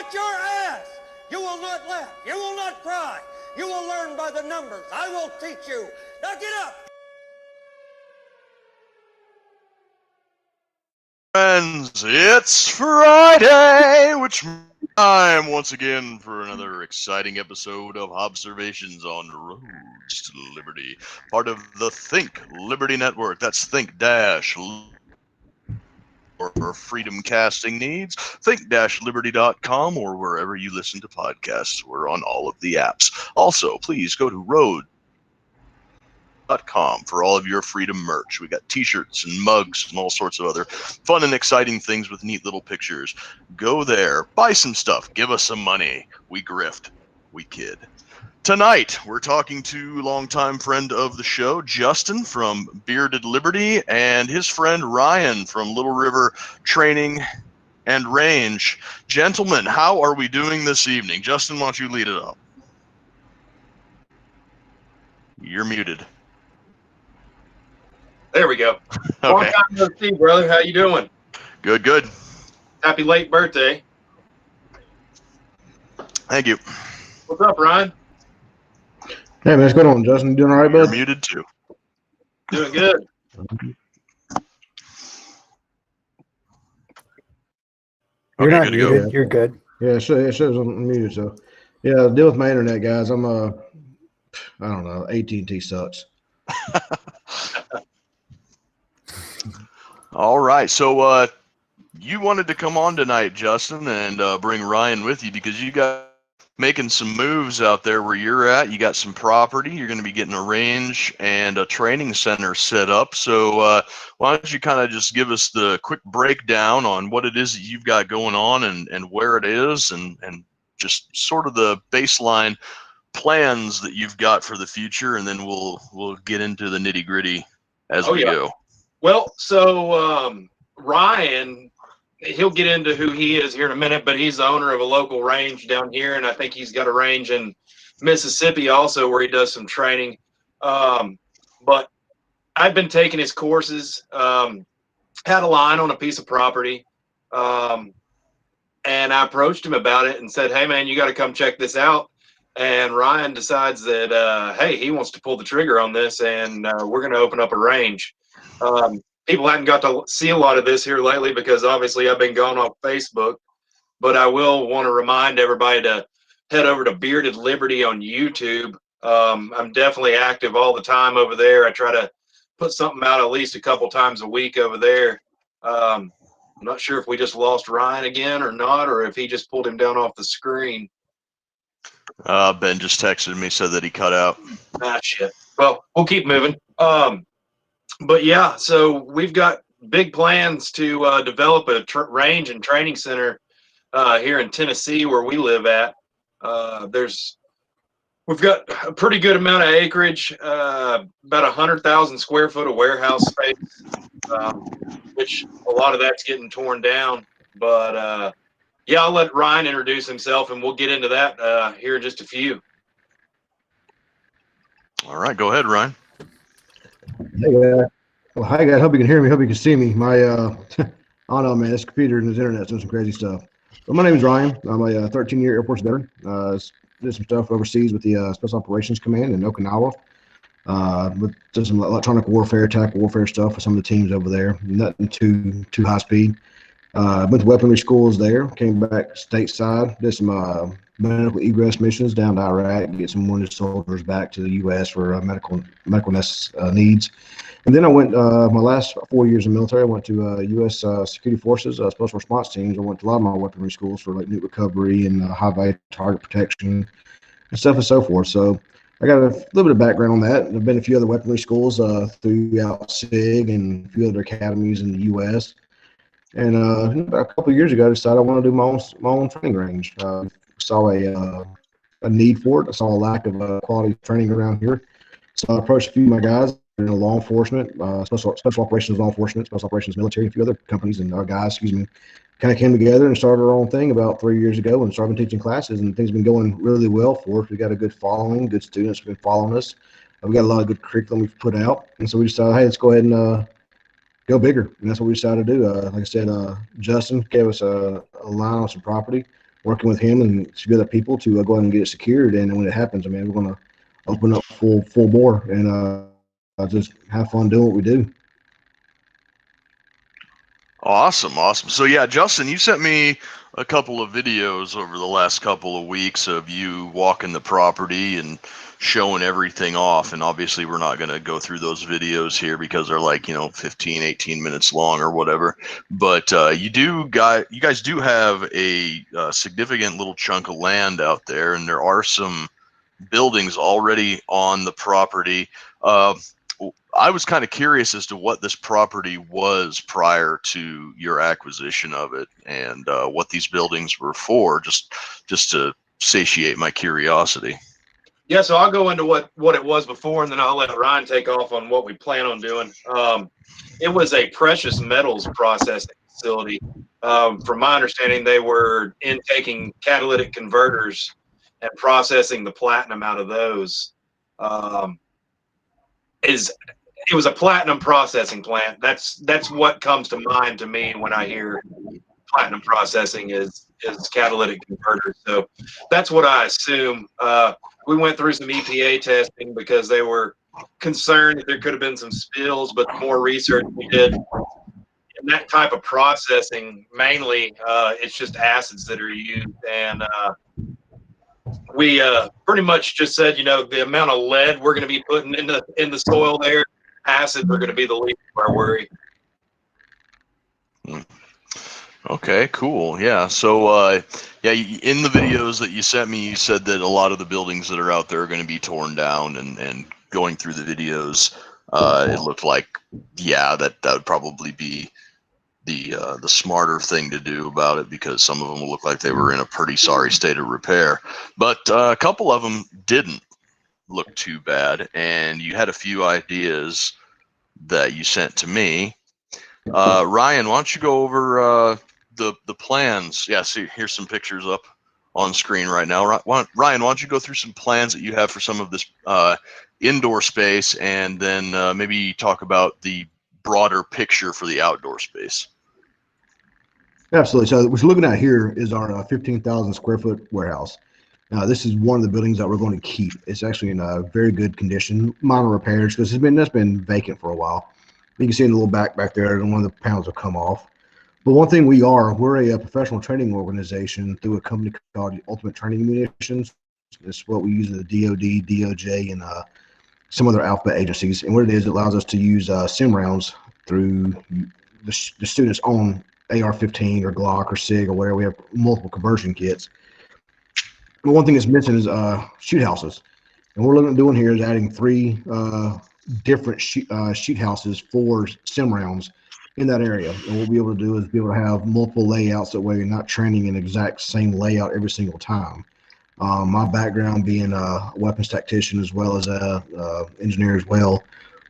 not your ass. You will not laugh. You will not cry. You will learn by the numbers. I will teach you. Now get up. Friends, it's Friday, which time once again for another exciting episode of Hobbservations on Roads to Liberty, part of the Think Liberty Network. That's Think Dash or freedom casting needs, think-liberty.com, or wherever you listen to podcasts. We're on all of the apps. Also, please go to road.com for all of your freedom merch. We got t-shirts and mugs and all sorts of other fun and exciting things with neat little pictures. Go there, buy some stuff, give us some money. We grift, we kid. Tonight, we're talking to longtime friend of the show, Justin from Bearded Liberty, and his friend Ryan from Little River Training and Range. Gentlemen, how are we doing this evening? Justin, why don't you lead it up? You're muted. There we go. Okay. Long time no see, brother. How you doing? Good, good. Happy late birthday. Thank you. What's up, Ryan? Hey, man, what's going on, Justin? You doing all right, You're bud? muted too. Doing good. You're Okay, not good to go. muted. You're good. Yeah, it shows I'm muted. So, yeah, deal with my internet, guys. I'm I don't know. AT&T sucks. All right. So you wanted to come on tonight, Justin, and bring Ryan with you because you got making some moves out there where you're at. You got some property. You're going to be getting a range and a training center set up. So why don't you kind of just give us the quick breakdown on what it is that you've got going on and where it is and just sort of the baseline plans that you've got for the future, and then we'll get into the nitty-gritty as we go. Well, so Ryan, he'll get into who he is here in a minute, but he's the owner of a local range down here, and I think he's got a range in Mississippi also where he does some training. But I've been taking his courses, had a line on a piece of property, and I approached him about it and said, hey, man, you got to come check this out. And Ryan decides that, hey, he wants to pull the trigger on this, and we're going to open up a range. People haven't got to see a lot of this here lately because obviously I've been gone off Facebook, but I will want to remind everybody to head over to Bearded Liberty on YouTube. I'm definitely active all the time over there. I try to put something out at least a couple times a week over there. I'm not sure if we just lost Ryan again or not, or if he just pulled him down off the screen. Ben just texted me, said that he cut out. Ah, shit. Well, we'll keep moving. But yeah, so we've got big plans to develop a range and training center here in Tennessee where we live at. We've got a pretty good amount of acreage, about 100,000 square foot of warehouse space, which a lot of that's getting torn down. But yeah, I'll let Ryan introduce himself, and we'll get into that here in just a few. All right, go ahead, Ryan. Hey, guys. Well, hi, guys. Hope you can hear me. Hope you can see me. My, I don't know, man. This computer and this internet's doing some crazy stuff. But my name is Ryan. I'm a 13-year Air Force veteran. Did some stuff overseas with the Special Operations Command in Okinawa. Did some electronic warfare, tactical warfare stuff with some of the teams over there. Nothing too high speed. Went to weaponry schools there. Came back stateside. Did some medical egress missions down to Iraq. Get some wounded soldiers back to the U.S. for medical needs. And then I went, my last 4 years in the military, I went to U.S. Security Forces, Special Response Teams. I went to a lot of my weaponry schools for like nuke recovery and high-value target protection and stuff and so forth. So I got a little bit of background on that. I've been to a few other weaponry schools throughout SIG and a few other academies in the U.S. And about a couple of years ago, I decided I want to do my own training range. Saw a need for it. I saw a lack of quality training around here. So I approached a few of my guys in law enforcement, special operations law enforcement, special operations military, a few other companies and guys, kind of came together and started our own thing about 3 years ago and started teaching classes, and things have been going really well for us. We got a good following, good students have been following us. We got a lot of good curriculum we've put out, and so we decided, hey, let's go ahead and go bigger, and that's what we decided to do. Like I said, Justin gave us a line on some property. working with him and a few other people to go ahead and get it secured. And when it happens, I mean, we're going to open up full bore and just have fun doing what we do. Awesome. So yeah, Justin, you sent me a couple of videos over the last couple of weeks of you walking the property and showing everything off. And obviously we're not going to go through those videos here because they're like, 15, 18 minutes long or whatever. But you guys do have a significant little chunk of land out there, and there are some buildings already on the property. I was kind of curious as to what this property was prior to your acquisition of it, and what these buildings were for, just to satiate my curiosity. Yeah, so I'll go into what it was before, and then I'll let Ryan take off on what we plan on doing. It was a precious metals processing facility. From my understanding, they were intaking catalytic converters and processing the platinum out of those. It was a platinum processing plant. That's what comes to mind to me when I hear platinum processing is catalytic converters. So that's what I assume. We went through some EPA testing because they were concerned that there could have been some spills, but the more research we did in that type of processing, mainly it's just acids that are used. And we pretty much just said, the amount of lead we're going to be putting in the soil there, acids are going to be the least of our worry. Okay, cool. Yeah. So, in the videos that you sent me, you said that a lot of the buildings that are out there are going to be torn down, and going through the videos, it looked like, that would probably be the smarter thing to do about it, because some of them look like they were in a pretty sorry state of repair, but a couple of them didn't look too bad, and you had a few ideas that you sent to me. Ryan, why don't you go over the plans? Yeah, see, here's some pictures up on screen right now. Ryan, why don't you go through some plans that you have for some of this indoor space, and then maybe talk about the broader picture for the outdoor space. Absolutely. So what you're looking at here is our 15,000 square foot warehouse. This is one of the buildings that we're going to keep. It's actually in a very good condition, minor repairs, because that's been vacant for a while. You can see in the little back there, and one of the panels have come off. But one thing we're a professional training organization through a company called Ultimate Training Munitions. It's what we use in the DOD, DOJ, and some other alphabet agencies. And what it is, it allows us to use sim rounds through the students' own AR-15 or Glock or SIG or whatever. We have multiple conversion kits. But one thing that's missing is shoot houses. And what we're looking at doing here is adding 3 different shoot houses for sim rounds in that area. And what we'll be able to do is be able to have multiple layouts, that way you're not training an exact same layout every single time. My background being a weapons tactician as well as a engineer as well,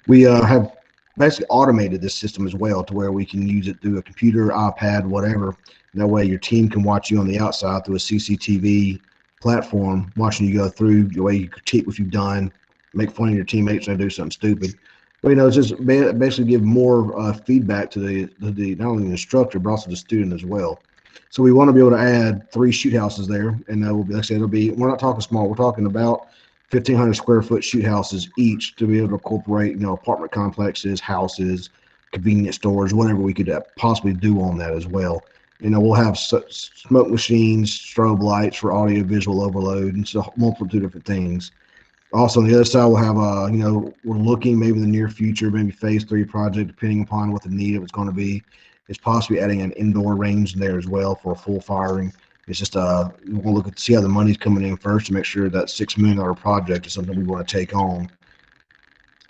we have basically automated this system as well, to where we can use it through a computer, iPad, whatever. That way your team can watch you on the outside through a CCTV platform, watching you go through, the way you critique what you've done, make fun of your teammates when they do something stupid. But it's just basically give more feedback to the not only the instructor but also the student as well. So we want to be able to add 3 shoot houses there, and that will be, like I said, we're not talking small. We're talking about 1,500 square foot shoot houses each, to be able to incorporate, apartment complexes, houses, convenience stores, whatever we could possibly do on that as well. We'll have smoke machines, strobe lights for audio visual overload, and so multiple different things. Also on the other side, we'll have we're looking maybe in the near future, maybe phase 3 project, depending upon what the need of it's going to be, is possibly adding an indoor range there as well for full firing. It's just we'll look at see how the money's coming in first to make sure that $6 million project is something we want to take on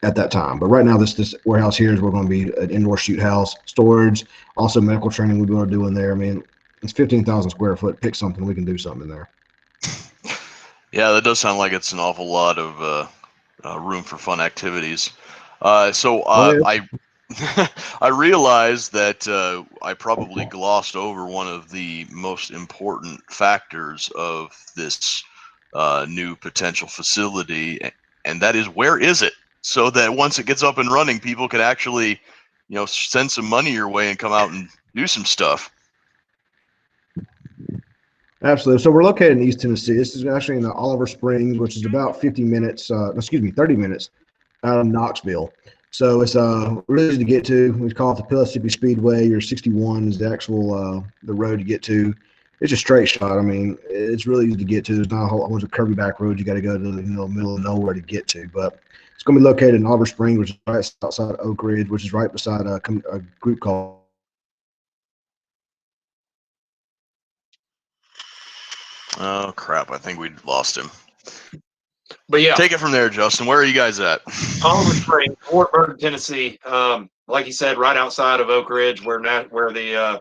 at that time. But right now, this warehouse here is we're going to be an indoor shoot house, storage, also medical training we'll be able to do in there. I mean, it's 15,000 square foot. Pick something, we can do something in there. Yeah, that does sound like it's an awful lot of room for fun activities. I I realized that I probably glossed over one of the most important factors of this new potential facility, and that is, where is it? So that once it gets up and running, people can actually, send some money your way and come out and do some stuff. Absolutely. So we're located in East Tennessee. This is actually in the Oliver Springs, which is about 50 minutes, 30 minutes out of Knoxville. So it's really easy to get to. We call it the Pellissippi Speedway. Your 61 is the actual the road to get to. It's a straight shot. I mean, it's really easy to get to. There's not a whole bunch of curvy back roads you got to go to the middle of nowhere to get to. But it's going to be located in Oliver Springs, which is right outside Oak Ridge, which is right beside a group called. Oh crap! I think we lost him. But yeah, Take it from there, Justin. Where are you guys at? Oliver Springs, Wartburg, Tennessee. Like you said, right outside of Oak Ridge, where the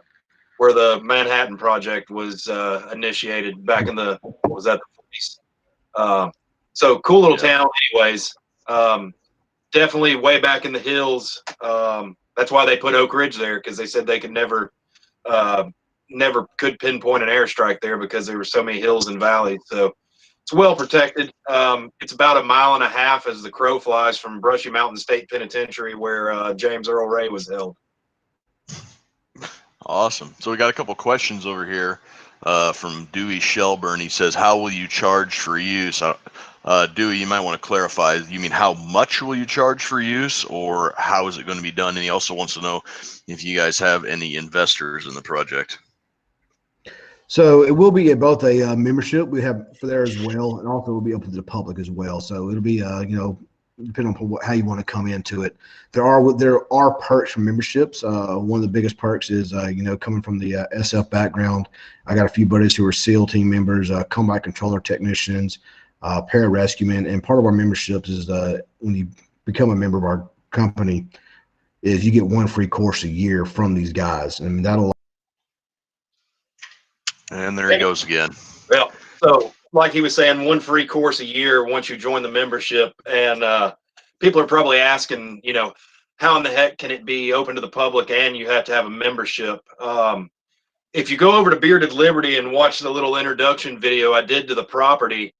Manhattan Project was initiated back in the what was that, the 40s. So cool little town, anyways. Definitely way back in the hills. That's why they put Oak Ridge there, because they said they could never could pinpoint an airstrike there because there were so many hills and valleys. So it's well protected. It's about 1.5 miles as the crow flies from Brushy Mountain State Penitentiary, where James Earl Ray was held. Awesome. So we got a couple questions over here from Dewey Shelburne. He says, "How will you charge for use?" Dewey, you might want to clarify. You mean how much will you charge for use, or how is it going to be done? And he also wants to know if you guys have any investors in the project. So it will be both a membership we have for there as well, and also will be open to the public as well. So it'll be depending on how you want to come into it. There are perks from memberships. One of the biggest perks is coming from the SF background. I got a few buddies who are SEAL team members, combat controller technicians, pararescuemen, and part of our memberships is when you become a member of our company, is you get one free course a year from these guys, and that'll. And there he goes again. Well, so like he was saying, one free course a year once you join the membership. And people are probably asking, how in the heck can it be open to the public and you have to have a membership? If you go over to Bearded Liberty and watch the little introduction video I did to the property,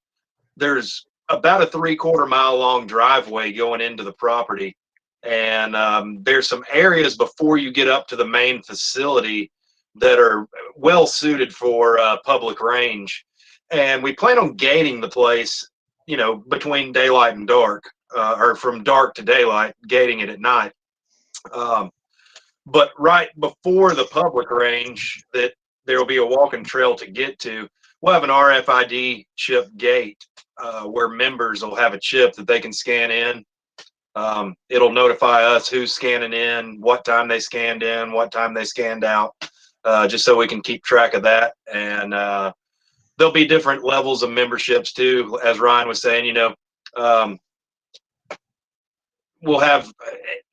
there's about a 3/4 mile long driveway going into the property. And there's some areas before you get up to the main facility that are well suited for public range. And we plan on gating the place, between daylight and dark, or from dark to daylight, gating it at night. But right before the public range that there will be a walking trail to get to, we'll have an RFID chip gate where members will have a chip that they can scan in. It'll notify us who's scanning in, what time they scanned in, what time they scanned out. Just so we can keep track of that. And there'll be different levels of memberships too. As Ryan was saying, we'll have,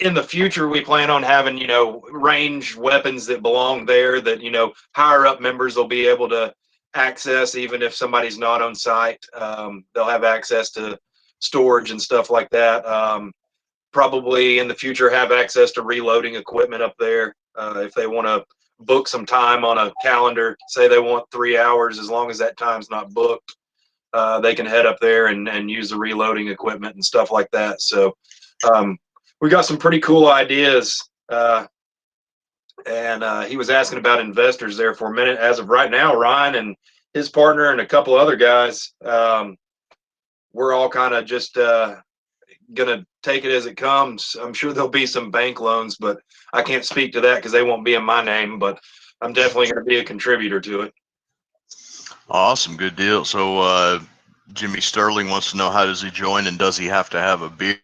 in the future, we plan on having, range weapons that belong there that, higher up members will be able to access even if somebody's not on site. They'll have access to storage and stuff like that. Probably in the future have access to reloading equipment up there if they want to book some time on a calendar, say they want 3 hours, as long as that time's not booked, they can head up there and use the reloading equipment and stuff like that. So we got some pretty cool ideas. And he was asking about investors there for a minute. As of right now, Ryan and his partner and a couple other guys, we're all kind of just gonna take it as it comes. I'm sure there'll be some bank loans, but I can't speak to that because they won't be in my name, but I'm definitely going to be a contributor to it. Awesome. Good deal. So Jimmy Sterling wants to know, how does he join, and does he have to have a beard?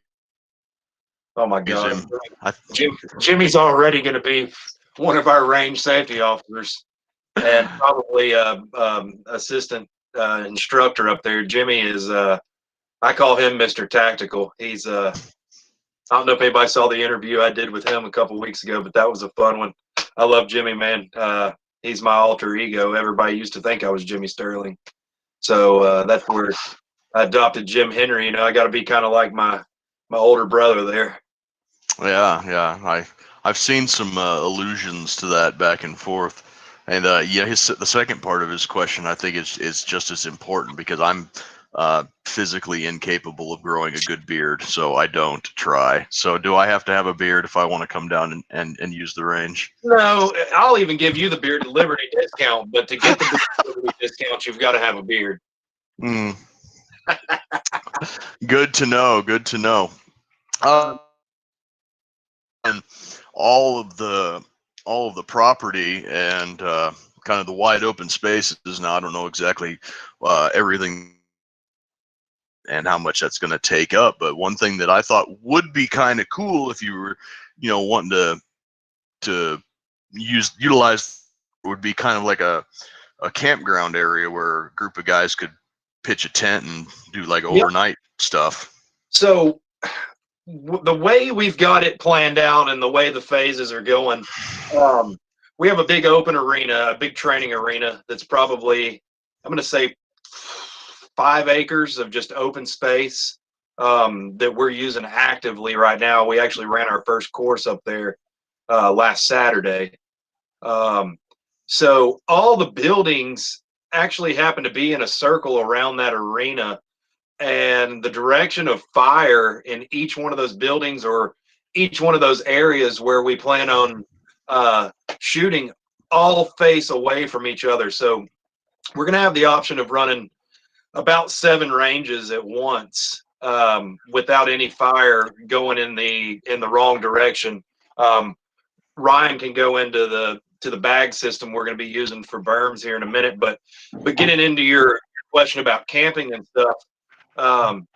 Oh my God. Jimmy's already going to be one of our range safety officers and probably assistant instructor up there. Jimmy is I call him Mr. Tactical. He's I don't know if anybody saw the interview I did with him a couple weeks ago, but that was a fun one. I love Jimmy, man. He's my alter ego. Everybody used to think I was Jimmy Sterling. So that's where I adopted Jim Henry. I got to be kind of like my older brother there. Yeah. I've seen some allusions to that back and forth. And the second part of his question, I think, is just as important, because I'm physically incapable of growing a good beard, so I don't try. So do I have to have a beard if I want to come down and use the range? No, I'll even give you the beard at Liberty discount, but to get the beard at Liberty discount, you've got to have a beard. Mm. Good to know. Good to know. And all of the property and kind of the wide open spaces. Now I don't know exactly everything and how much that's going to take up, but one thing that I thought would be kind of cool if you were, wanting to utilize would be kind of like a campground area where a group of guys could pitch a tent and do like overnight stuff. So the way we've got it planned out and the way the phases are going, we have a big open arena, a big training arena that's probably, I'm going to say 5 acres of just open space that we're using actively right now. We actually ran our first course up there last Saturday. So all the buildings actually happen to be in a circle around that arena, and the direction of fire in each one of those buildings or each one of those areas where we plan on shooting all face away from each other. So we're going to have the option of running about 7 ranges at once without any fire going in the wrong direction. Ryan can go into the bag system we're going to be using for berms here in a minute, but getting into your question about camping and stuff,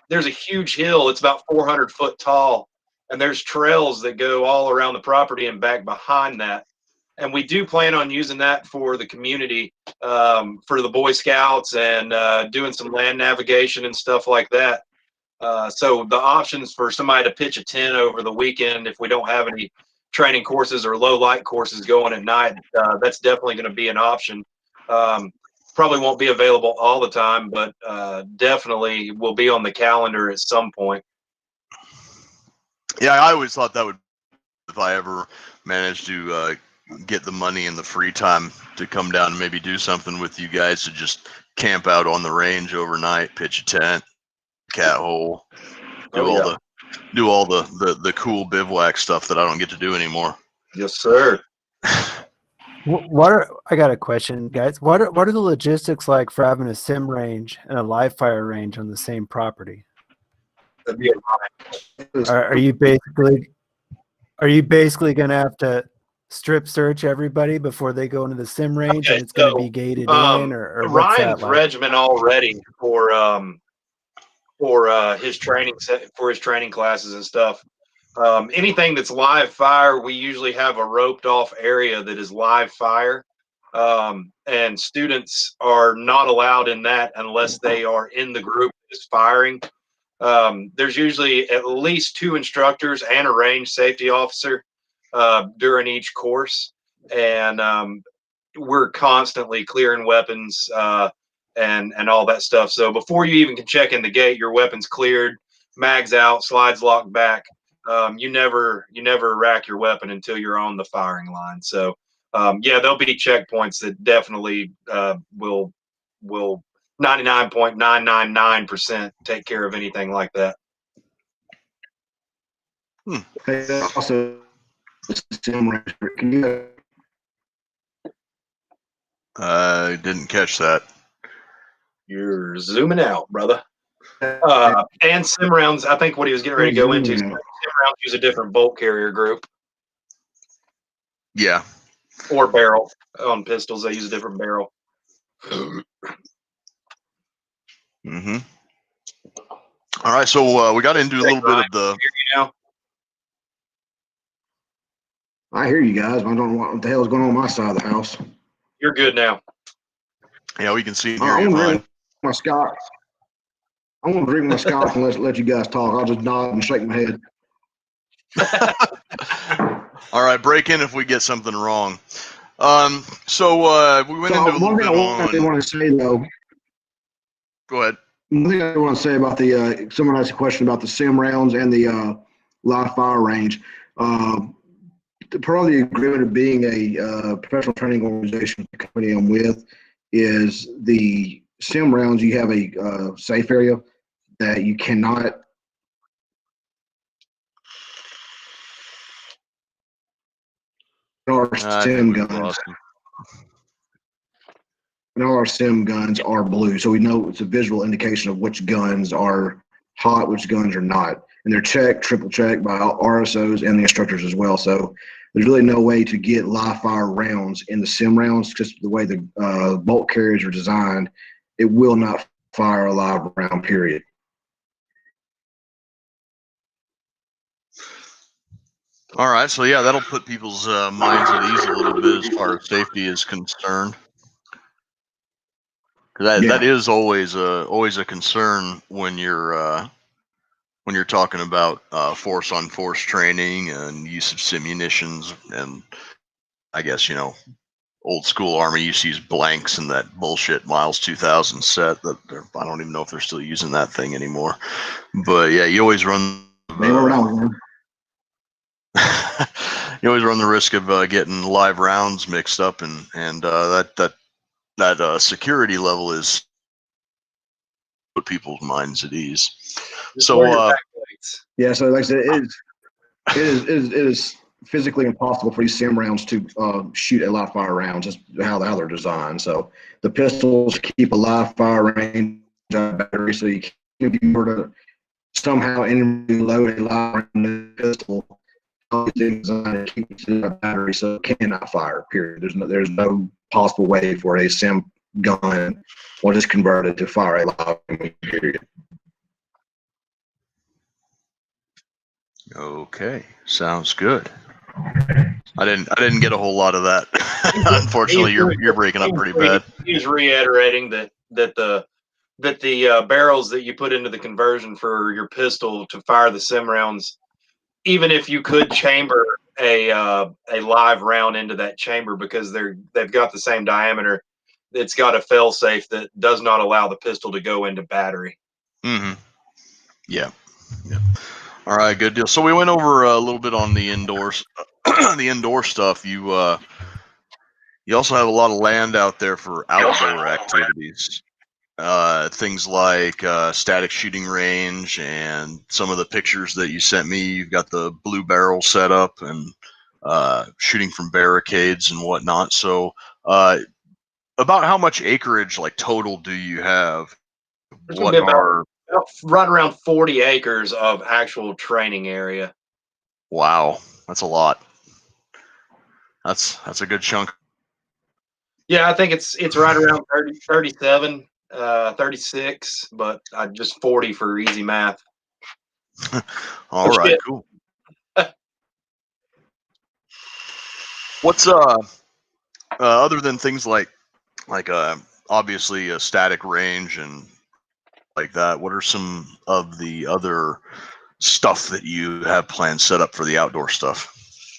there's a huge hill. It's about 400 foot tall, and there's trails that go all around the property and back behind that. And we do plan on using that for the community, for the Boy Scouts and doing some land navigation and stuff like that. So the options for somebody to pitch a tent over the weekend, if we don't have any training courses or low light courses going at night, that's definitely going to be an option. Probably won't be available all the time, but definitely will be on the calendar at some point. Yeah, I always thought that would, if I ever managed to get the money and the free time to come down and maybe do something with you guys, to just camp out on the range overnight, pitch a tent, cat hole, do all the cool bivouac stuff that I don't get to do anymore. Yes, sir. I got a question, guys. What are the logistics like for having a sim range and a live fire range on the same property? Are you basically going to have to strip search everybody before they go into the sim range, and it's going to be gated in, or Ryan's regimen already for his training classes and stuff. Anything that's live fire, we usually have a roped off area that is live fire, and students are not allowed in that unless they are in the group that's firing. There's usually at least 2 instructors and a range safety officer during each course, and we're constantly clearing weapons and all that stuff. So before you even can check in the gate, your weapon's cleared, mags out, slides locked back. You never rack your weapon until you're on the firing line. So yeah, there'll be checkpoints that definitely will 99.999% take care of anything like that. Hey, also, can you? I didn't catch that. You're zooming out, brother. And sim rounds, I think what he was getting ready to go into, sim rounds use a different bolt carrier group. Yeah. Or barrel. On pistols, they use a different barrel. Mm-hmm. All right, so we got into a little bit of the. I hear you guys. I don't know what the hell is going on my side of the house. You're good now. Yeah, we can see and I hear you fine. My scotch. I'm gonna drink my scotch and let you guys talk. I'll just nod and shake my head. All right, break in if we get something wrong. So we went into a little bit I want to say though. Go ahead. One thing I want to say about the someone asked a question about the sim rounds and the live fire range. Part of the agreement of being a professional training organization, the company I'm with, is the sim rounds, you have a safe area that you cannot. Our I think sim we've guns, lost him. and all our sim guns are blue, so we know it's a visual indication of which guns are hot, which guns are not, and they're checked, triple checked by RSOs and the instructors as well. So there's really no way to get live fire rounds in the sim rounds, just the way the bolt carriers are designed. It will not fire a live round. Period. All right, so yeah, that'll put people's minds at ease a little bit as far as safety is concerned. That is always a concern when you're talking about force on force training and use of simunitions, and I guess old school Army used to use blanks and that bullshit Miles 2000 set that I don't even know if they're still using that thing anymore. But yeah, you always run. You always run the risk of getting live rounds mixed up, and that security level is put people's minds at ease. So yeah, so like I said, it is physically impossible for these sim rounds to shoot a live fire round, just how they're designed. So the pistols keep a live fire range battery, so if you were to somehow load a live round pistol, designed to keep it in a battery so it cannot fire. Period. There's no possible way for a sim gun or just converted to fire a live round. Period. okay, sounds good. I didn't get a whole lot of that. Unfortunately, you're breaking up pretty bad. He's reiterating that the barrels that you put into the conversion for your pistol to fire the sim rounds, even if you could chamber a live round into that chamber, because they've got the same diameter, it's got a fail safe that does not allow the pistol to go into battery. Mm-hmm. Yeah. All right, good deal. So we went over a little bit on the indoors, the indoor stuff. You also have a lot of land out there for outdoor activities. Things like static shooting range, and some of the pictures that you sent me. You've got the blue barrel set up and shooting from barricades and whatnot. So, about how much acreage, like total, do you have? What are right around 40 acres of actual training area. Wow, that's a lot. That's a good chunk. Yeah, I think it's right around 30, 37, 36, but just 40 for easy math. All right, cool. What's other than things like obviously a static range and like that, what are some of the other stuff that you have planned set up for the outdoor stuff?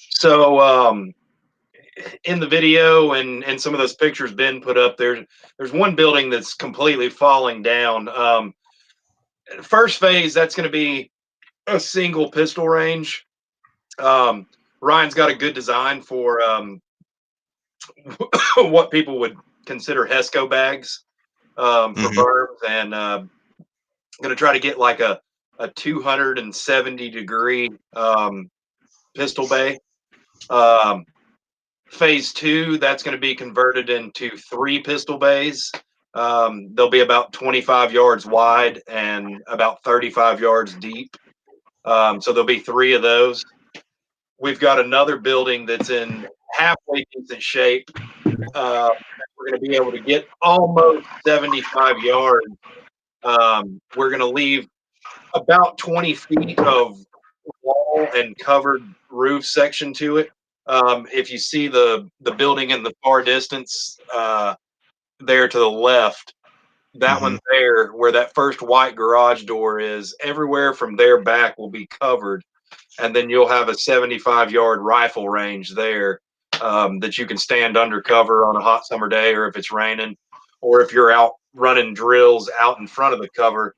So in the video and some of those pictures Ben put up, there's one building that's completely falling down. First phase, that's going to be a single pistol range. Ryan's got a good design for what people would consider HESCO bags for berms, and going to try to get like a 270-degree pistol bay. Phase 2, that's going to be converted into 3 pistol bays. They'll be about 25 yards wide and about 35 yards deep. So there'll be 3 of those. We've got another building that's in halfway decent shape. We're going to be able to get almost 75 yards. We're going to leave about 20 feet of wall and covered roof section to it. If you see the building in the far distance there to the left, that one there, where that first white garage door is, everywhere from there back will be covered. And then you'll have a 75-yard rifle range there that you can stand under cover on a hot summer day, or if it's raining, or if you're out running drills out in front of the cover,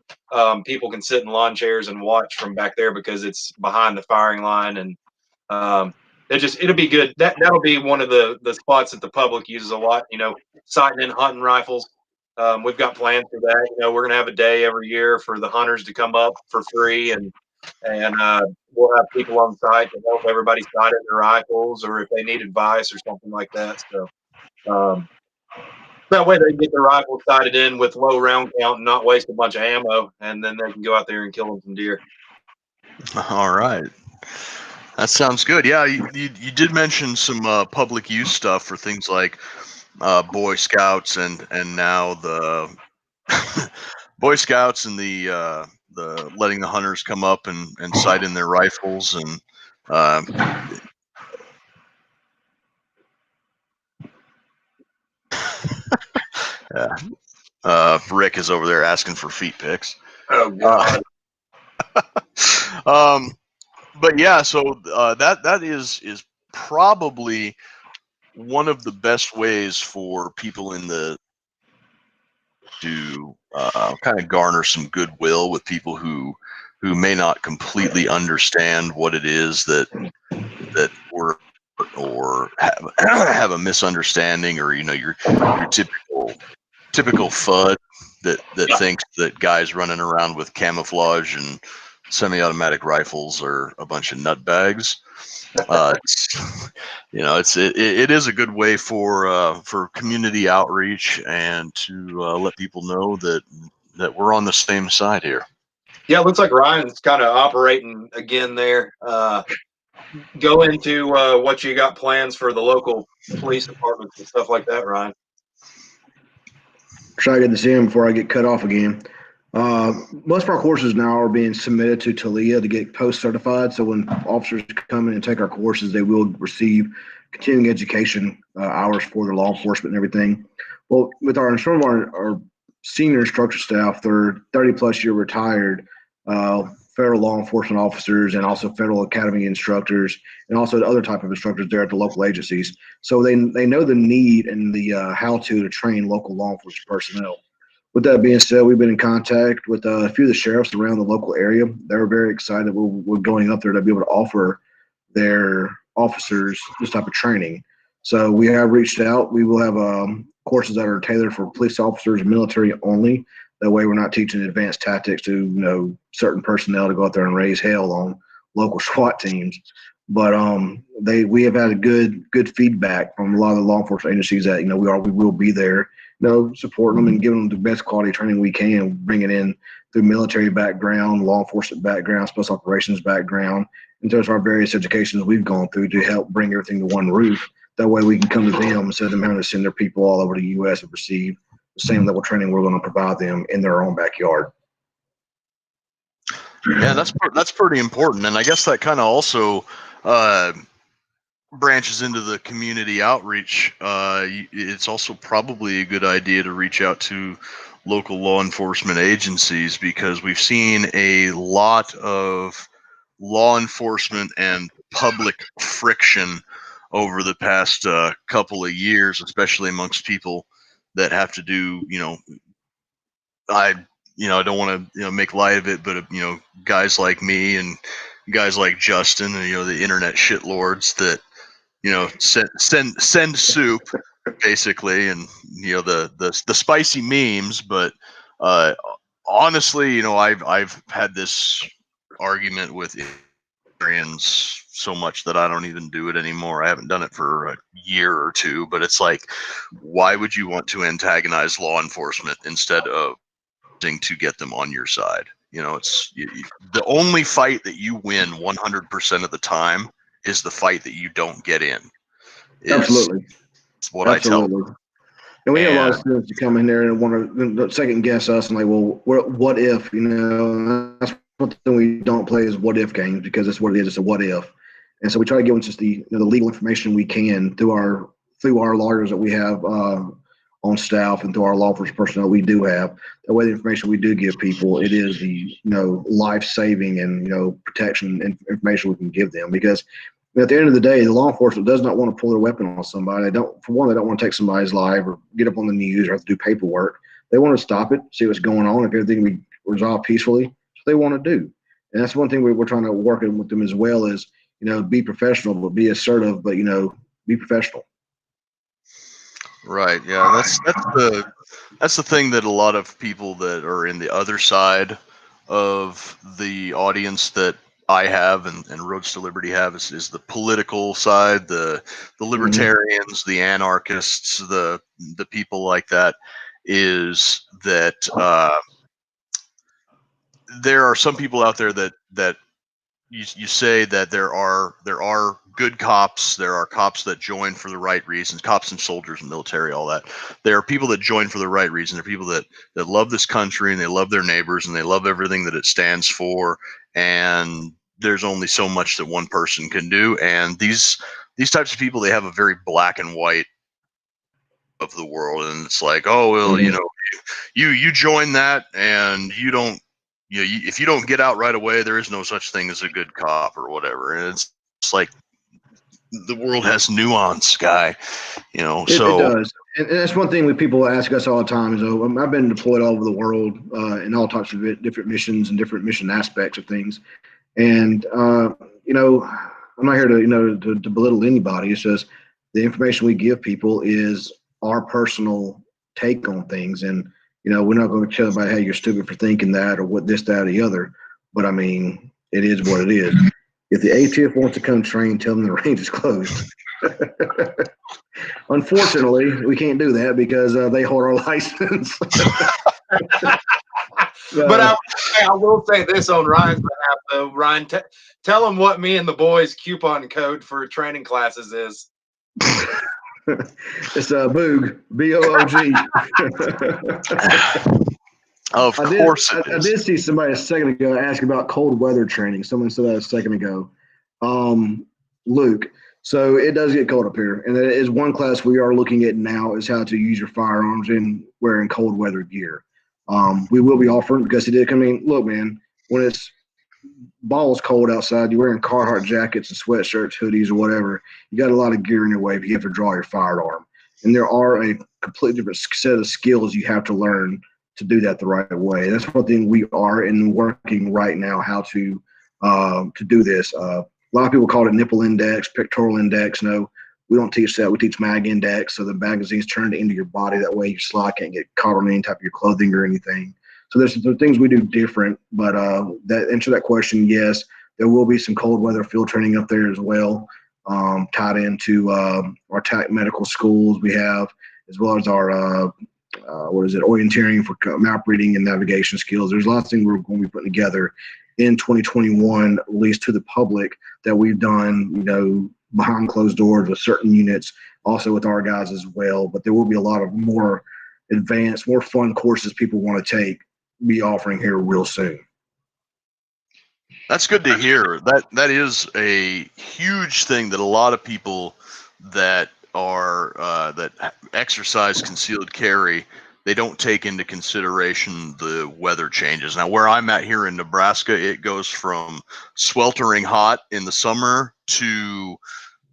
people can sit in lawn chairs and watch from back there because it's behind the firing line. And it'll be good. That'll be one of the spots that the public uses a lot, sighting in hunting rifles. We've got plans for that. We're going to have a day every year for the hunters to come up for free, and we'll have people on site to help everybody sight in their rifles, or if they need advice or something like that. So that way they can get their rifles sighted in with low round count and not waste a bunch of ammo, and then they can go out there and kill them some deer. All right. That sounds good. Yeah, you did mention some public use stuff for things like Boy Scouts and now the Boy Scouts and the letting the hunters come up and sight in their rifles and yeah. Rick is over there asking for feet pics. Oh God. But yeah, so that is probably one of the best ways for people in the to kind of garner some goodwill with people who may not completely understand what it is that we're or have a misunderstanding, or your typical FUD that thinks that guys running around with camouflage and semi-automatic rifles are a bunch of nutbags. It is a good way for community outreach and to let people know that we're on the same side here. Yeah, it looks like Ryan's kind of operating again there. Go into what you got plans for the local police departments and stuff like that, Ryan. Try to get this in before I get cut off again. Most of our courses now are being submitted to TALIA to get post certified. So when officers come in and take our courses, they will receive continuing education hours for their law enforcement and everything. Well, with some of our senior instructor staff, they're 30+ year retired federal law enforcement officers and also federal academy instructors and also other type of instructors there at the local agencies. So they know the need and the how to train local law enforcement personnel. With that being said, we've been in contact with a few of the sheriffs around the local area. They're very excited we're going up there to be able to offer their officers this type of training. So we have reached out. We will have courses that are tailored for police officers and military only. That way we're not teaching advanced tactics to certain personnel to go out there and raise hell on local SWAT teams. But we have had a good feedback from a lot of the law enforcement agencies that we will be there, supporting them and giving them the best quality training we can, bringing in through military background, law enforcement background, special operations background, and there's our various educations we've gone through to help bring everything to one roof. That way we can come to them instead of them having to send their people all over the U.S. and receive the same level of training we're going to provide them in their own backyard. Yeah, that's pretty important, and I guess that kind of also branches into the community outreach. It's also probably a good idea to reach out to local law enforcement agencies, because we've seen a lot of law enforcement and public friction over the past couple of years, especially amongst people that have to do, I don't want to, make light of it, but, guys like me and guys like Justin and, the internet shitlords that, send soup basically, and, the spicy memes. But honestly, I've had this argument with Arians so much that I don't even do it anymore. I haven't done it for a year or two, but it's like, why would you want to antagonize law enforcement instead of to get them on your side? It's the only fight that you win 100% of the time is the fight that you don't get in. Absolutely. It's what I tell them. And we have a lot of students that come in there and want to second guess us and like, well, what if, that's one thing we don't play is what if games, because that's what it is. It's a what if. And so we try to give them just the legal information we can through our lawyers that we have on staff and through our law enforcement personnel we do have. That way the information we do give people, it is the life-saving and protection information we can give them, because at the end of the day, the law enforcement does not want to pull their weapon on somebody. They don't want to take somebody's life or get up on the news or have to do paperwork. They want to stop it, see what's going on. If everything we resolve peacefully, that's what they want to do. And that's one thing we're trying to work with them as well, is be professional, but be assertive, but be professional. Right. Yeah. that's the thing that a lot of people that are in the other side of the audience that I have and Roads to Liberty have is the political side, the libertarians, the anarchists, the people like that. Is that there are some people out there that you say that there are good cops, there are cops that join for the right reasons, cops and soldiers and military, all that. There are people that join for the right reason. There are people that love this country and they love their neighbors and they love everything that it stands for. And there's only so much that one person can do. And these types of people, they have a very black and white of the world, and it's like, oh well, you join that and you don't. If you don't get out right away, there is no such thing as a good cop or whatever. And it's like the world has nuance, guy. It does. And that's one thing that people ask us all the time is, I've been deployed all over the world in all types of different missions and different mission aspects of things. And, I'm not here to belittle anybody. It's just the information we give people is our personal take on things. And, we're not going to tell everybody, hey, you're stupid for thinking that or what this, that, or the other. But I mean, it is what it is. If the ATF wants to come train, tell them the range is closed. Unfortunately, we can't do that because they hold our license. But I will say this on Ryan's behalf, though. Ryan, tell them what me and the boys' coupon code for training classes is. It's Boog, B-O-O-G. Of course it is. I did see somebody a second ago ask about cold weather training. Someone said that a second ago. Luke, so it does get cold up here. And that is one class we are looking at now is how to use your firearms in wearing cold weather gear. We will be offering because look, man, when it's balls cold outside, you're wearing Carhartt jackets and sweatshirts, hoodies, or whatever. You got a lot of gear in your way if you have to draw your firearm. And there are a completely different set of skills you have to learn to do that the right way. That's one thing we are in working right now, how to do this. A lot of people call it nipple index, pectoral index. No, we don't teach that. We teach mag index, so the magazine's turned into your body. That way your slide can't get caught on any type of your clothing or anything. So there's things we do different, but that answer that question, yes, there will be some cold weather field training up there as well, tied into our TAC medical schools we have, as well as our orienteering for map reading and navigation skills. There's lots of things we're going to be putting together in 2021, released to the public that we've done, behind closed doors with certain units, also with our guys as well. But there will be a lot of more advanced, more fun courses people want to take, be offering here real soon. That's good to hear. That is a huge thing that a lot of people that are that exercise concealed carry, they don't take into consideration the weather changes. Now, where I'm at here in Nebraska, it goes from sweltering hot in the summer to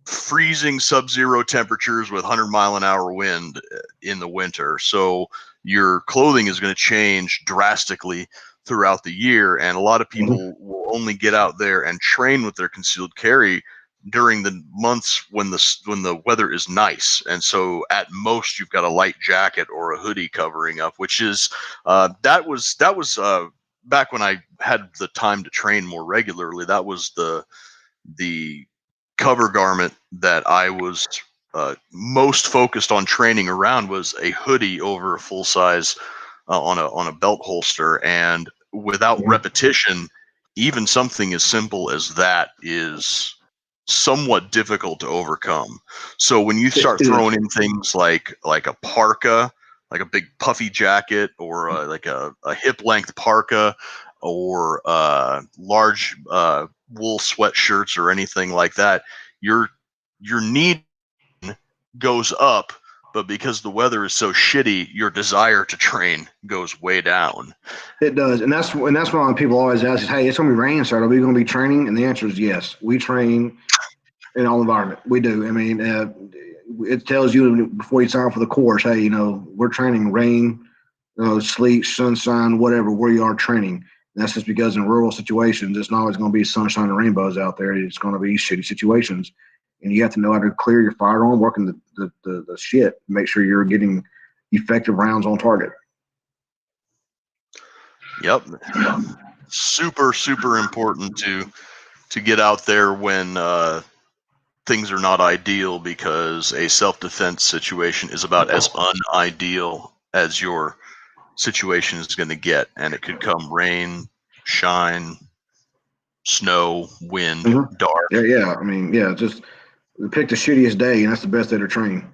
freezing sub-zero temperatures with 100-mile-an-hour wind in the winter. So your clothing is going to change drastically throughout the year, and a lot of people will only get out there and train with their concealed carry during the months when the weather is nice. And so at most you've got a light jacket or a hoodie covering up, which is that was back when I had the time to train more regularly. That was the cover garment that I was most focused on training around, was a hoodie over a full size on a belt holster. And without repetition, even something as simple as that is somewhat difficult to overcome. So when you start throwing in things like a parka, like a big puffy jacket, or like a hip length parka, or large wool sweatshirts or anything like that, your need goes up, but because the weather is so shitty, your desire to train goes way down. It does, and that's why people always ask, "Hey, it's going to be raining, so are we going to be training?" And the answer is yes. We train in all environment. We do. I mean, it tells you before you sign up for the course, hey, we're training rain, sleet, sunshine, whatever, where you are training. And that's just because in rural situations, it's not always going to be sunshine and rainbows out there. It's going to be shitty situations. And you have to know how to clear your firearm, working the shit, make sure you're getting effective rounds on target. Yep. Super, super important to get out there when things are not ideal, because a self-defense situation is about as unideal as your situation is going to get, and it could come rain, shine, snow, wind, dark. Yeah. I mean, yeah, just pick the shittiest day, and that's the best day to train.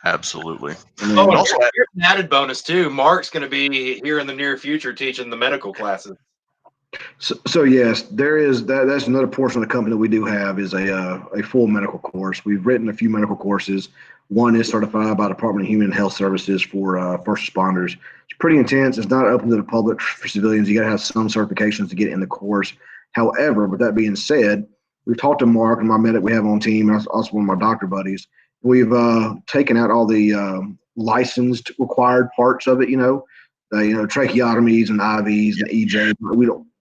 Absolutely. Oh, and also, here's an added bonus too. Mark's going to be here in the near future teaching the medical classes. So yes, there is that. That's another portion of the company that we do have is a full medical course. We've written a few medical courses. One is certified by Department of Human and Health Services for first responders. It's pretty intense. It's not open to the public for civilians. You got to have some certifications to get in the course. However, with that being said, we've talked to Mark and my medic we have on team, and also one of my doctor buddies. We've taken out all the licensed required parts of it. Tracheotomies and IVs and EJ.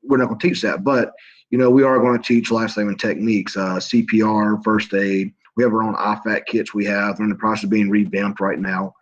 We're not going to teach that, but we are going to teach life-saving techniques, CPR, first aid. We have our own IFAC kits. They're in the process of being revamped right now.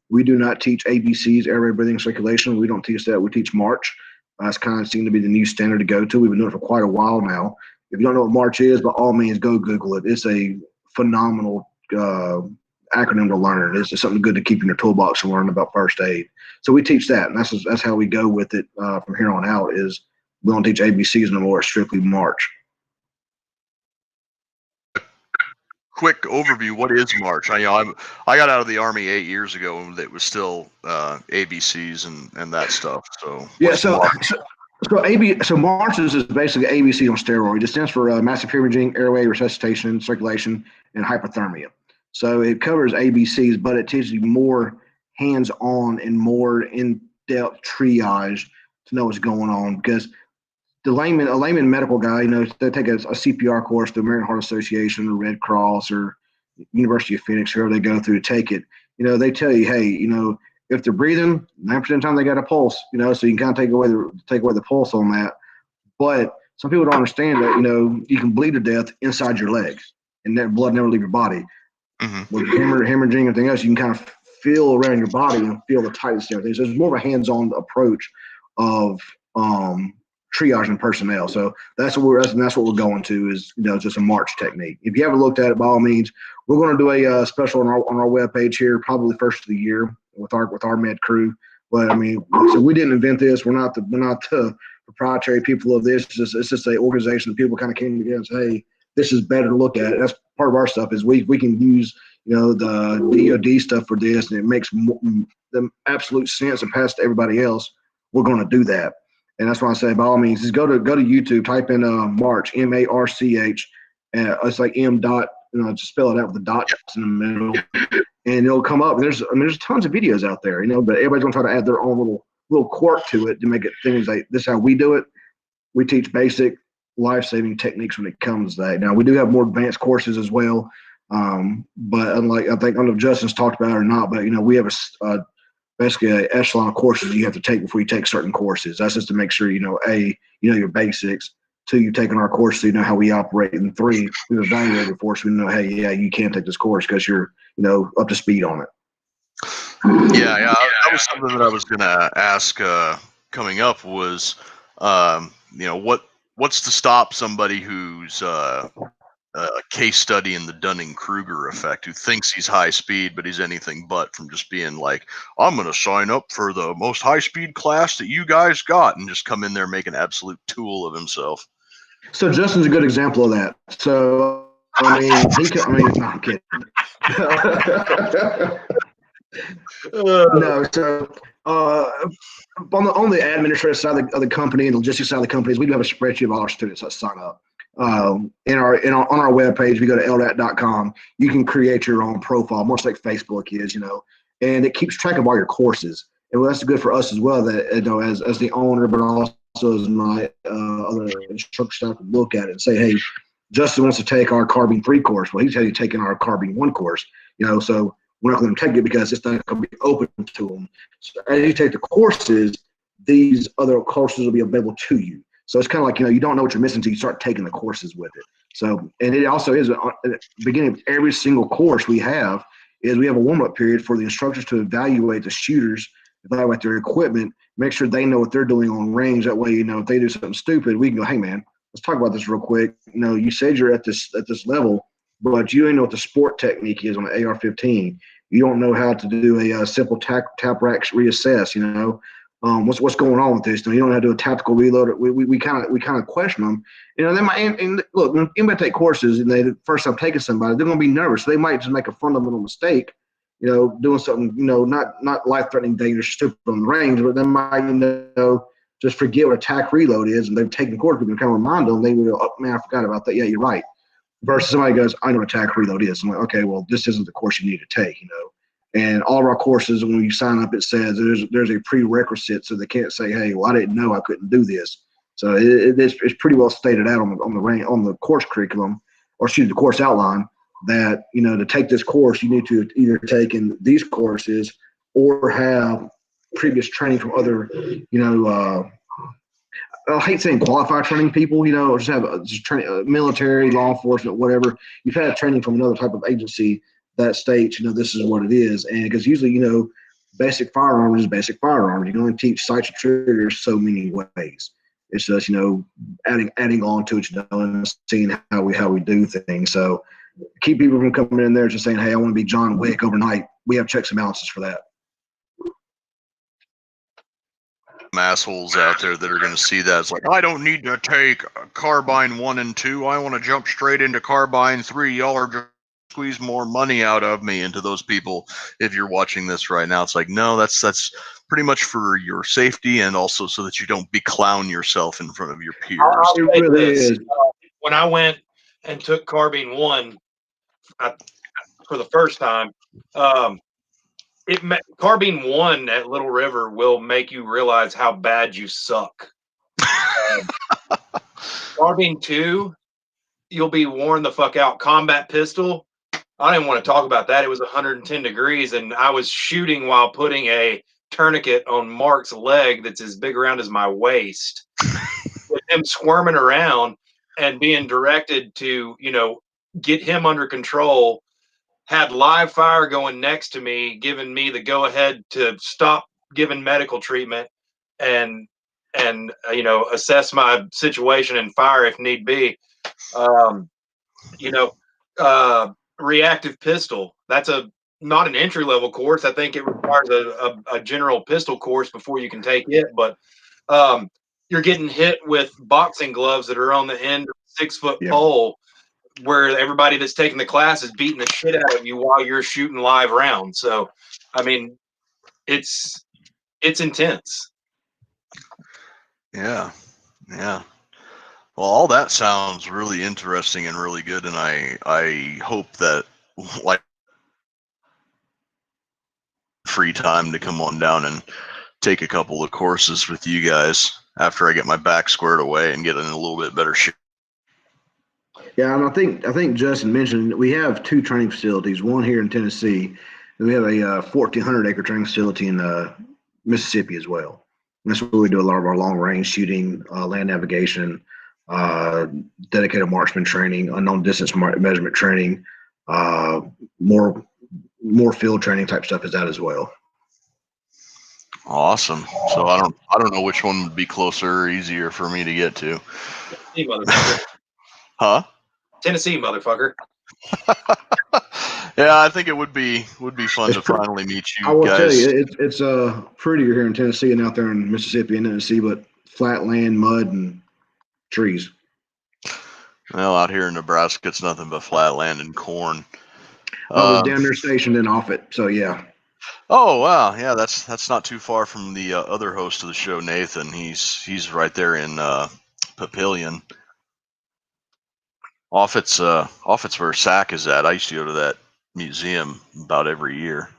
We do not teach ABCs, airway, breathing, circulation. We don't teach that. We teach March. That's kind of seemed to be the new standard to go to. We've been doing it for quite a while now. If you don't know what March is, by all means, go Google it. It's a phenomenal acronym to learn. It's just something good to keep in your toolbox and learn about first aid. So we teach that, and that's how we go with it from here on out. Is we don't teach ABCs no more. It's strictly March. Quick overview: what is March? I got out of the Army 8 years ago, and it was still ABCs and that stuff. So yeah, so March is basically ABC on steroids. It stands for massive hemorrhaging, airway, resuscitation, circulation, and hypothermia. So it covers ABCs, but it teaches you more hands-on and more in-depth triage to know what's going on. Because a layman medical guy, they take a CPR course, the American Heart Association, or Red Cross, or University of Phoenix, whoever they go through to take it. They tell you, hey, if they're breathing, 9% of the time they got a pulse. So you can kind of take away the pulse on that. But some people don't understand that you can bleed to death inside your legs, and that blood never leave your body. Mm-hmm. With hemorrhaging and everything else, you can kind of feel around your body and feel the tightness and everything. So it's more of a hands-on approach of triaging personnel. So that's what we're going to is just a March technique. If you haven't looked at it, by all means, we're going to do a special on our webpage here, probably first of the year with our med crew. But I mean, so we didn't invent this. We're not the proprietary people of this. It's just an organization that people kind of came together and say, hey, this is better to look at. That's part of our stuff is we can use the DoD stuff for this, and it makes the absolute sense and pass to everybody else. We're going to do that, and that's why I say by all means, just go to YouTube, type in March, MARCH, and it's like M dot, just spell it out with the dots in the middle, and it'll come up. There's tons of videos out there, but everybody's going to try to add their own little quirk to it to make it things like this. Is how we do it. We teach basic life-saving techniques when it comes to that. Now we do have more advanced courses as well, but unlike I think I don't know if Justin's talked about it or not, but we have basically an echelon of courses you have to take before you take certain courses. That's just to make sure your basics. 2, you've taken our course, so you know how we operate, and 3, we've evaluated for us. We know, hey, yeah, you can't take this course because you're up to speed on it. Yeah, that was something that I was going to ask coming up was, what's to stop somebody who's a case study in the Dunning-Kruger effect, who thinks he's high speed, but he's anything but, from just being like, I'm going to sign up for the most high-speed class that you guys got, and just come in there make an absolute tool of himself. So Justin's a good example of that. So, no, I'm kidding. No, so on the administrative side of the company and logistics side of the companies, we do have a spreadsheet of all our students that sign up. On our webpage, if you go to LDAT.com, you can create your own profile, much like Facebook is, and it keeps track of all your courses. And that's good for us as well, that as the owner, but also as my other instructor staff would look at it and say, hey, Justin wants to take our Carbine 3 course. Well, he's taking our Carbine 1 course, so we're not going to take it because it's not going to be open to them. So as you take the courses, these other courses will be available to you. So it's kind of like, you don't know what you're missing until you start taking the courses with it. So, and it also is at the beginning of every single course we have a warm-up period for the instructors to evaluate the shooters evaluate their equipment, make sure they know what they're doing on range. That way, if they do something stupid, we can go, hey man, let's talk about this real quick. You said you're at this level, but you ain't know what the sport technique is on an AR-15. You don't know how to do a simple tap rack reassess. What's going on with this? You don't know how to do a tactical reload. We kind of question them. They might, and look, when anybody take courses and they the first time taking somebody, they're going to be nervous. So they might just make a fundamental mistake, doing something, not life-threatening, dangerous, stupid on the range, but they might, just forget what a tac reload is, and they've taken course. We can kind of remind them. They would go, oh man, I forgot about that. Yeah, you're right. Versus somebody goes, I know what tac reload is. I'm like, okay, well, this isn't the course you need to take, And all of our courses, when you sign up, it says there's a prerequisite, so they can't say, "Hey, well, I didn't know I couldn't do this." So it's pretty well stated out on the course curriculum, or excuse me, the course outline, that to take this course, you need to either take in these courses or have previous training from other, I hate saying qualified training people, or just have training, military, law enforcement, whatever. You've had training from another type of agency that states, this is what it is. And because usually, basic firearms is basic firearms. You can only teach sights and triggers so many ways. It's just, adding on to it, and seeing how we do things. So keep people from coming in there just saying, hey, I want to be John Wick overnight. We have checks and balances for that. Assholes out there that are going to see that. It's like, I don't need to take carbine 1 and 2. I want to jump straight into carbine 3. Y'all are just squeeze more money out of me. Into those people, if you're watching this right now, it's like, no, that's pretty much for your safety, and also so that you don't beclown yourself in front of your peers. It really is. When I went and took carbine 1 for the first time, carbine 1 at Little River will make you realize how bad you suck. Carbine 2, you'll be worn the fuck out. Combat pistol, I didn't want to talk about that. It was 110 degrees, and I was shooting while putting a tourniquet on Mark's leg that's as big around as my waist, with him squirming around and being directed to, get him under control. Had live fire going next to me, giving me the go-ahead to stop giving medical treatment and assess my situation and fire if need be. Reactive pistol. That's not an entry-level course. I think it requires a general pistol course before you can take it. But you're getting hit with boxing gloves that are on the end of a 6-foot pole, where everybody that's taking the class is beating the shit out of you while you're shooting live rounds. So, I mean, it's intense. Yeah. Well, all that sounds really interesting and really good, and I hope that, like, free time to come on down and take a couple of courses with you guys after I get my back squared away and get in a little bit better shape. Yeah, and I think Justin mentioned we have 2 training facilities, one here in Tennessee, and we have a 1,400-acre training facility in Mississippi as well. And that's where we do a lot of our long-range shooting, land navigation, dedicated marksman training, unknown distance measurement training, more field training type stuff is that as well. Awesome. So I don't know which one would be closer or easier for me to get to. Tennessee, motherfucker. Huh? Tennessee, motherfucker. Yeah, I think it would be fun to finally meet you guys. I will tell you, it's prettier here in Tennessee and out there in Mississippi and Tennessee, but flat land, mud, and trees. Well, out here in Nebraska, it's nothing but flat land and corn. I was down there stationed in Offutt, so yeah. Oh wow, yeah, that's not too far from the other host of the show, Nathan. He's right there in Papillion. Offutt's where SAC is at. I used to go to that museum about every year.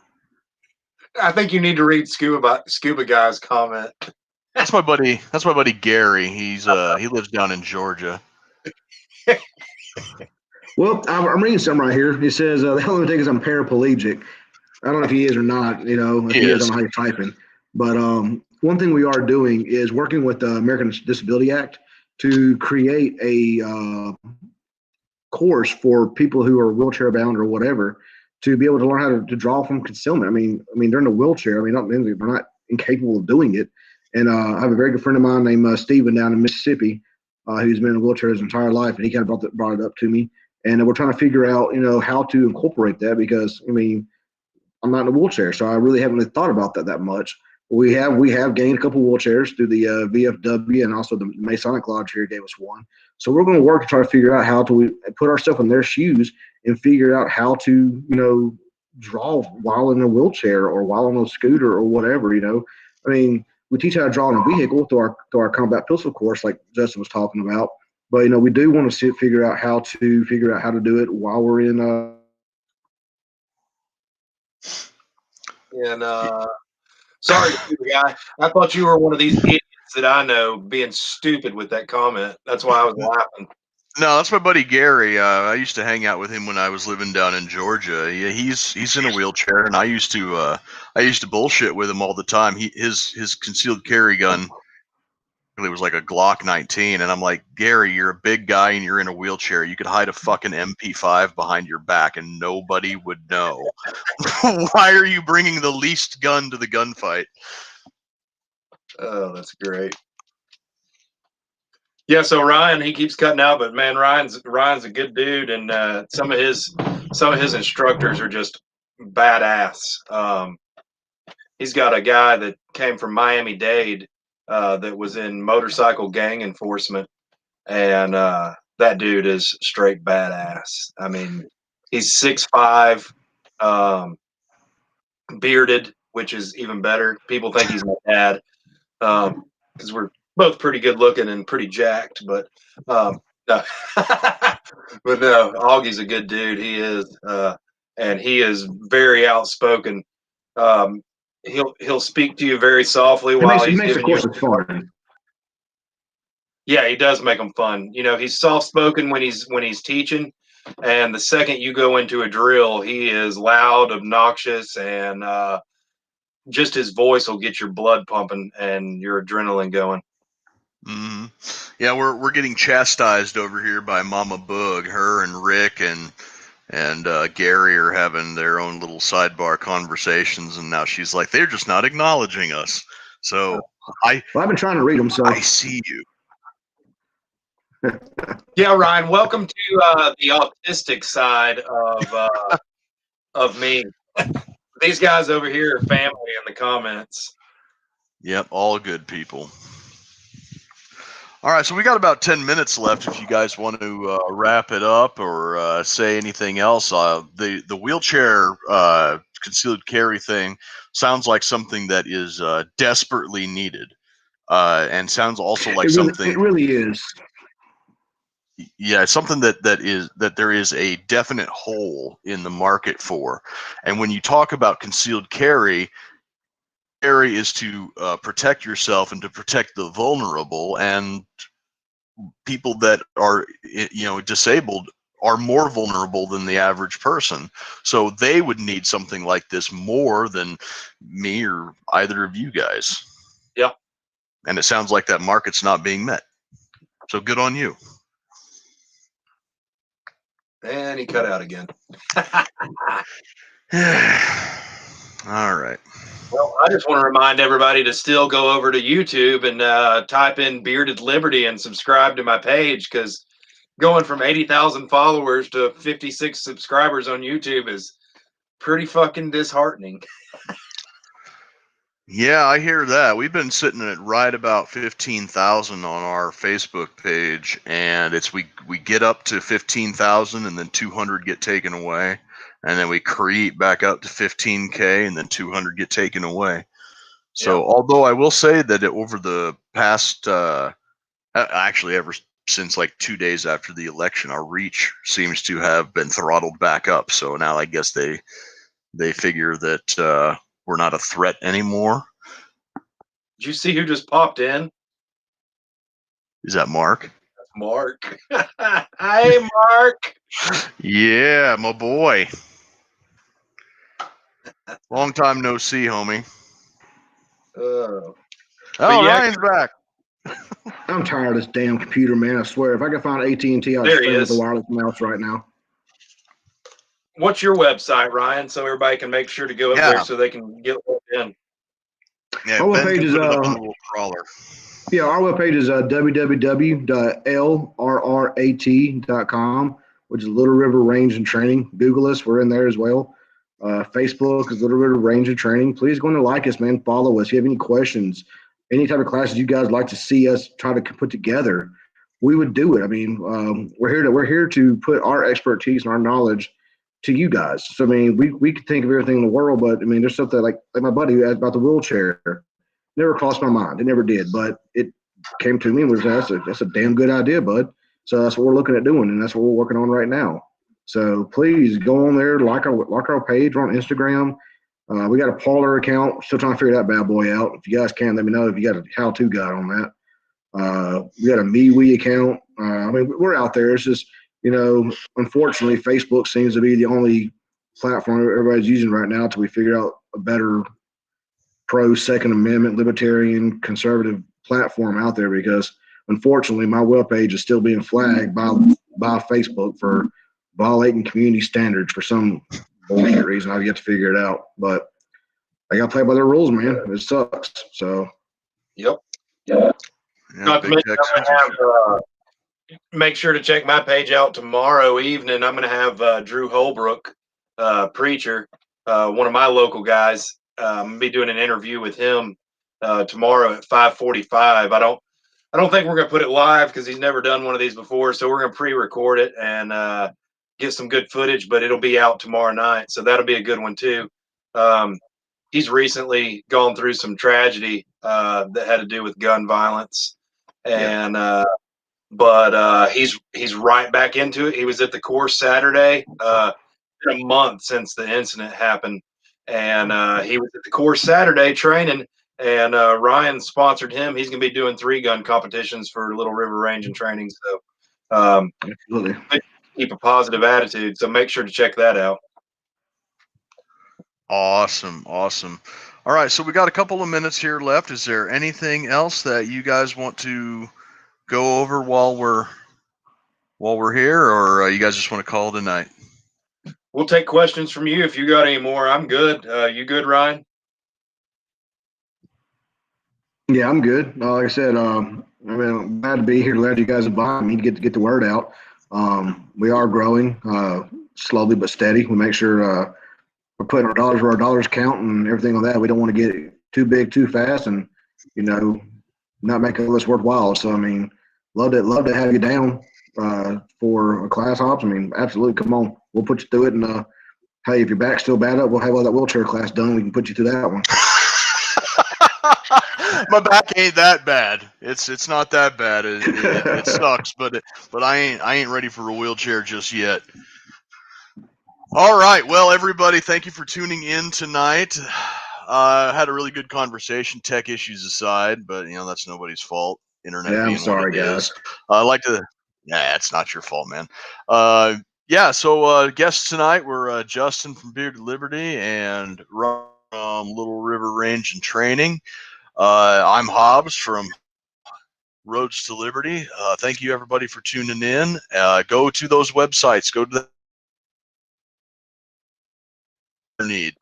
I think you need to read Scuba Guy's comment. That's my buddy Gary. He lives down in Georgia. Well, I'm reading something right here. He says the only thing is I'm paraplegic. I don't know if he is or not. If he is, I don't know how you're typing. But one thing we are doing is working with the American Disability Act to create a course for people who are wheelchair bound or whatever to be able to learn how to draw from concealment. I mean, they're in a wheelchair. I mean, they're not incapable of doing it. And I have a very good friend of mine named Steven down in Mississippi, who's been in a wheelchair his entire life, and he kind of brought it up to me. And we're trying to figure out, how to incorporate that because, I mean, I'm not in a wheelchair, so I really haven't really thought about that much. We have gained a couple wheelchairs through the VFW, and also the Masonic Lodge here gave us one. So we're going to work to try to figure out how to put ourselves in their shoes and figure out how to, draw while in a wheelchair or while on a scooter or whatever. I mean, we teach how to draw in a vehicle through our combat pistol course, like Justin was talking about. But we do want to figure out how to do it while we're in. And sorry, guy. I thought you were one of these idiots that I know being stupid with that comment. That's why I was laughing. No, that's my buddy Gary. I used to hang out with him when I was living down in Georgia. Yeah, he's in a wheelchair, and I used to bullshit with him all the time. His concealed carry gun really was like a Glock 19, and I'm like, Gary, you're a big guy and you're in a wheelchair. You could hide a fucking MP5 behind your back and nobody would know. Why are you bringing the least gun to the gunfight? Oh, that's great. Yeah, so Ryan, he keeps cutting out, but man, Ryan's a good dude, and some of his instructors are just badass. He's got a guy that came from Miami-Dade that was in motorcycle gang enforcement, and that dude is straight badass. I mean, he's 6'5", bearded, which is even better. People think he's my dad because we're both pretty good looking and pretty jacked, but no. But no, Augie's a good dude. He is, and he is very outspoken. He'll speak to you very softly while he's makes the giving you. courses fun. Yeah, he does make them fun. He's soft spoken when he's teaching, and the second you go into a drill, he is loud, obnoxious, and just his voice will get your blood pumping and your adrenaline going. Mm-hmm. Yeah, we're getting chastised over here by Mama Boog. Her and Rick and Gary are having their own little sidebar conversations, and now she's like, they're just not acknowledging us. So I've been trying to read them. So I see you. Yeah, Ryan, welcome to the autistic side of me. These guys over here are family in the comments. Yep, all good people. All right, so we got about 10 minutes left if you guys want to wrap it up or say anything else. The wheelchair concealed carry thing sounds like something that is desperately needed, and sounds also like something. It really is. Yeah, something that there is a definite hole in the market for. And when you talk about concealed carry is to protect yourself and to protect the vulnerable, and people that are disabled are more vulnerable than the average person. So they would need something like this more than me or either of you guys. Yeah. And it sounds like that market's not being met. So good on you. And he cut out again. All right. Well, I just want to remind everybody to still go over to YouTube and type in Bearded Liberty and subscribe to my page, because going from 80,000 followers to 56 subscribers on YouTube is pretty fucking disheartening. Yeah, I hear that. We've been sitting at right about 15,000 on our Facebook page, and we get up to 15,000 and then 200 get taken away, and then we creep back up to 15K and then 200 get taken away. So although I will say that over the past, actually ever since like 2 days after the election, our reach seems to have been throttled back up. So now I guess they figure that we're not a threat anymore. Did you see who just popped in? Is that Mark? That's Mark. Hey, Mark. Yeah, my boy. Long time no see, homie. Oh, Ryan's back. I'm tired of this damn computer, man. I swear, if I could find AT&T, I'd stay with the wireless mouse right now. What's your website, Ryan, so everybody can make sure to go up there so they can get logged in? Yeah, Our Ben webpage can is put it up on the little crawler. yeah, our webpage is www.lrrat.com, which is Little River Range and Training. Google us; we're in there as well. Facebook is Little River Range and Training. Please go and like us, man. Follow us. If you have any questions, any type of classes you guys like to see us try to put together, we would do it. I mean, we're here to put our expertise and our knowledge to you guys. So I mean, we could think of everything in the world, but I mean, there's something like my buddy who asked about the wheelchair. Never crossed my mind. It never did, but it came to me and was that's a damn good idea, bud. So that's what we're looking at doing, and that's what we're working on right now. So please go on there, like our page. We're on Instagram. We got a Parler account. Still trying to figure that bad boy out. If you guys can, let me know if you got a how-to guide on that. We got a MeWe account. I mean, we're out there. It's just, unfortunately, Facebook seems to be the only platform everybody's using right now until we figure out a better pro Second Amendment, libertarian, conservative platform out there, because unfortunately my webpage is still being flagged by Facebook for violating community standards for some bullshit reason. I've yet to figure it out, but I got to play by their rules, man. It sucks. So, Yep. Yeah, Not to big mention, tech I'm gonna censorship. have make sure to check my page out tomorrow evening. I'm going to have Drew Holbrook, preacher, one of my local guys. I'm gonna be doing an interview with him tomorrow at 5:45. I don't think we're gonna put it live because he's never done one of these before. So we're gonna pre-record it and get some good footage, but it'll be out tomorrow night. So that'll be a good one too. He's recently gone through some tragedy that had to do with gun violence, and but he's right back into it. He was at the course Saturday. Been a month since the incident happened, and he was at the course Saturday training. And Ryan sponsored him. He's going to be doing 3-gun competitions for Little River Range and Training. So absolutely. keep a positive attitude. So make sure to check that out. Awesome. All right, so we got a couple of minutes here left. Is there anything else that you guys want to go over while we're here, or you guys just want to call it a night? We'll take questions from you if you got any more. I'm good. You good, Ryan? Yeah, I'm good. Like I said, I'm glad to be here. Glad you guys invite me to get the word out. We are growing slowly but steady. We make sure we're putting our dollars where our dollars count and everything on that. We don't want to get too big too fast and not make all this worthwhile. So I mean, love to have you down for a class ops. I mean, absolutely, come on, we'll put you through it. And hey, if your back's still bad up, we'll have all that wheelchair class done. We can put you through that one. My back ain't that bad. It's not that bad. It sucks, but I ain't ready for a wheelchair just yet. All right, well, everybody, thank you for tuning in tonight. Had a really good conversation, tech issues aside, but that's nobody's fault. Internet Yeah, being I'm sorry, what it guys. is. I like to. Yeah, it's not your fault, man. Yeah. So guests tonight were Justin from Bearded Liberty and Ron from Little River Range and Training. I'm Hobbs from Roads to Liberty. Thank you, everybody, for tuning in. Go to those websites. Go to their needs.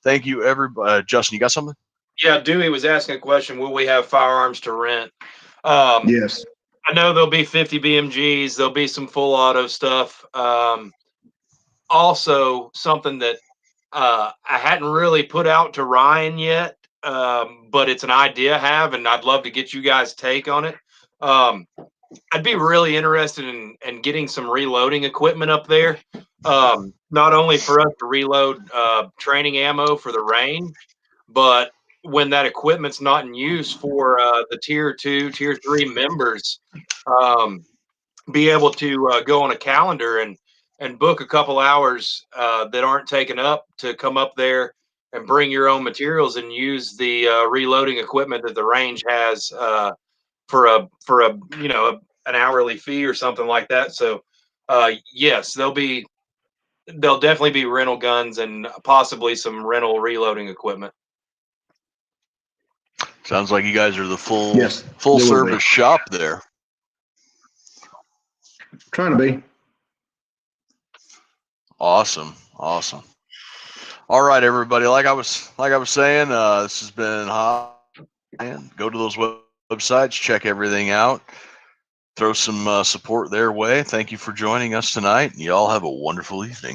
Thank you, everybody. Justin, you got something? Yeah, Dewey was asking a question. Will we have firearms to rent? Yes. I know there'll be 50 BMGs. There'll be some full auto stuff. Also, something that I hadn't really put out to Ryan yet, but it's an idea I have, and I'd love to get you guys' take on it. I'd be really interested in getting some reloading equipment up there, not only for us to reload training ammo for the range, but when that equipment's not in use for the tier 2, tier 3 members, be able to go on a calendar and book a couple hours that aren't taken up to come up there and bring your own materials and use the reloading equipment that the range has for a an hourly fee or something like that. So yes, there'll definitely be rental guns and possibly some rental reloading equipment. Sounds like you guys are the full Yes, service shop there. Trying to be. Awesome. All right, everybody. Like I was saying, this has been And go to those websites, check everything out, throw some support their way. Thank you for joining us tonight. You all have a wonderful evening.